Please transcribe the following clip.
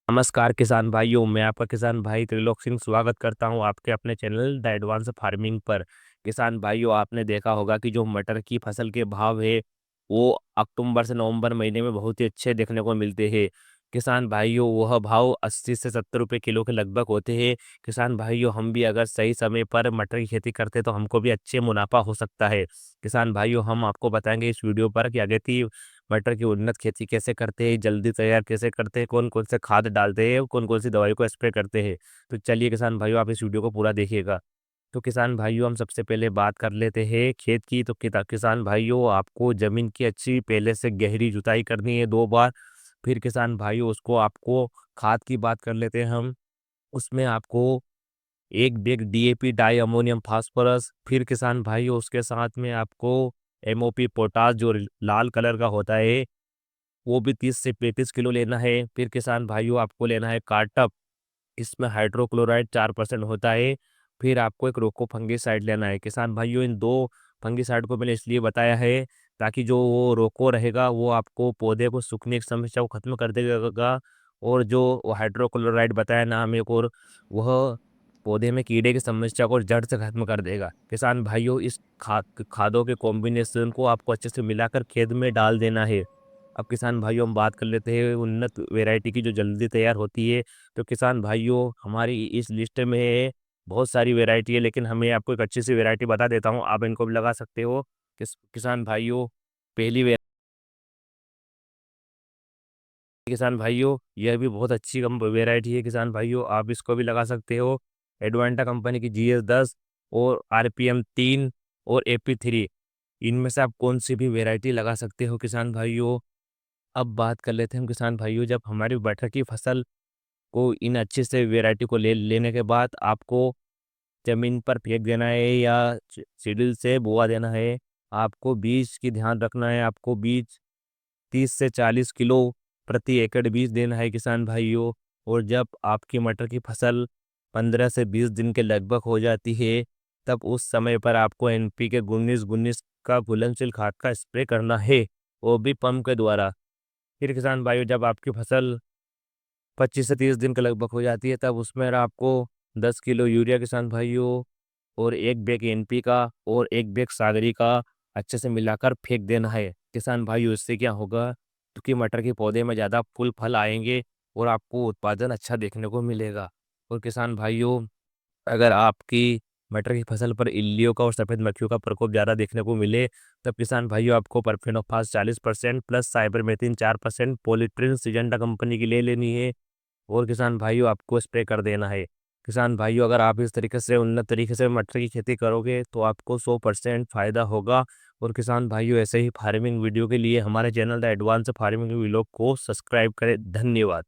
नमस्कार किसान भाइयों, मैं आपका किसान भाई त्रिलोक सिंह स्वागत करता हूं आपके अपने चैनल द एडवांस फार्मिंग पर। किसान भाइयों, आपने देखा होगा कि जो मटर की फसल के भाव है वो अक्टूबर से नवंबर महीने में बहुत ही अच्छे देखने को मिलते हैं। किसान भाइयों, वह भाव 80 से 70 रुपये किलो के लगभग होते हैं। किसान भाइयों, हम भी अगर सही समय पर मटर की खेती करते तो हमको भी अच्छे मुनाफा हो सकता है। किसान भाइयों, हम आपको बताएंगे इस वीडियो पर कि अगेती मटर की उन्नत खेती कैसे करते हैं, जल्दी तैयार कैसे करते हैं, कौन कौन से खाद डालते हैं, कौन कौन सी दवाई को स्प्रे करते हैं। तो चलिए किसान भाइयों, आप इस वीडियो को पूरा देखिएगा। तो किसान भाइयों, हम सबसे पहले बात कर लेते हैं खेत की। तो किसान भाइयों, आपको ज़मीन की अच्छी पहले से गहरी जुताई करनी है 2 बार। फिर किसान भाइयों, उसको आपको खाद की बात कर लेते हैं हम। उसमें आपको 1 bag DAP di ammonium phosphorus, फिर किसान भाइयों उसके साथ में आपको एमओपी पोटास जो लाल कलर का होता है वो भी 30 से 35 किलो लेना है। फिर किसान भाइयों, आपको लेना है कार्टअप, इसमें हाइड्रोक्लोराइड 4% होता है। फिर आपको एक रोको फंगिसाइड लेना है। किसान भाइयों, इन 2 फंगिसाइड को मैंने इसलिए बताया है ताकि जो वो रोको रहेगा वो आपको पौधे को सूखने की समस्या को खत्म कर देगा, और जो वो हाइड्रोक्लोराइड बताया नाम एक, और वह पौधे में कीड़े की समस्या को जड़ से खत्म कर देगा। किसान भाइयों, इस खादों के कॉम्बिनेशन को आपको अच्छे से मिलाकर खेत में डाल देना है। अब किसान भाइयों, हम बात कर लेते हैं उन्नत वैरायटी की जो जल्दी तैयार होती है। तो किसान भाइयों, हमारी इस लिस्ट में बहुत सारी वैरायटी है, लेकिन हमें आपको एक अच्छी सी वैरायटी बता देता हूँ, आप इनको भी लगा सकते हो। किसान भाइयों, पहली किसान भाइयों, यह भी बहुत अच्छी कम वैरायटी है। किसान भाइयों, आप इसको भी लगा सकते हो। एडवांटा कंपनी की GS10 और RPM 3 और AP3, इनमें से आप कौन सी भी वैरायटी लगा सकते हो किसान भाइयों। अब बात कर लेते हैं हम किसान भाइयों, जब हमारी मटर की फसल को इन अच्छे से वैरायटी को लेने के बाद आपको ज़मीन पर फेंक देना है या सीडल से बोआ देना है। आपको बीज की ध्यान रखना है। आपको बीज 30 से 40 किलो प्रति एकड़ बीज देना है किसान भाइयों। और जब आपकी मटर की फसल 15 से 20 दिन के लगभग हो जाती है, तब उस समय पर आपको NPK 19-19 का घुलनशील खाद का स्प्रे करना है, वो भी पंप के द्वारा। फिर किसान भाइयों, जब आपकी फसल 25 से 30 दिन के लगभग हो जाती है, तब उसमें आपको 10 किलो यूरिया किसान भाइयों और 1 बैग NP का और 1 बैग सागरी का अच्छे से मिलाकर फेंक देना है किसान भाइयों। इससे क्या होगा, क्योंकि मटर के पौधे में ज़्यादा फूल फल आएंगे और आपको उत्पादन अच्छा देखने को मिलेगा। और किसान भाइयों, अगर आपकी मटर की फसल पर इल्लियों का और सफ़ेद मक्खियों का प्रकोप ज़्यादा देखने को मिले, तब किसान भाइयों आपको परफेनोफास 40% प्लस साइबरमेथ्रिन 4% पॉलीट्रिन सिजेंटा कंपनी की ले लेनी है, और किसान भाइयों आपको स्प्रे कर देना है। किसान भाइयों, अगर आप इस तरीके से उन्नत तरीके से मटर की खेती करोगे तो आपको 100% फ़ायदा होगा। और किसान भाइयों, ऐसे ही फार्मिंग वीडियो के लिए हमारे channel the advance farming vlog को सब्सक्राइब करें। धन्यवाद।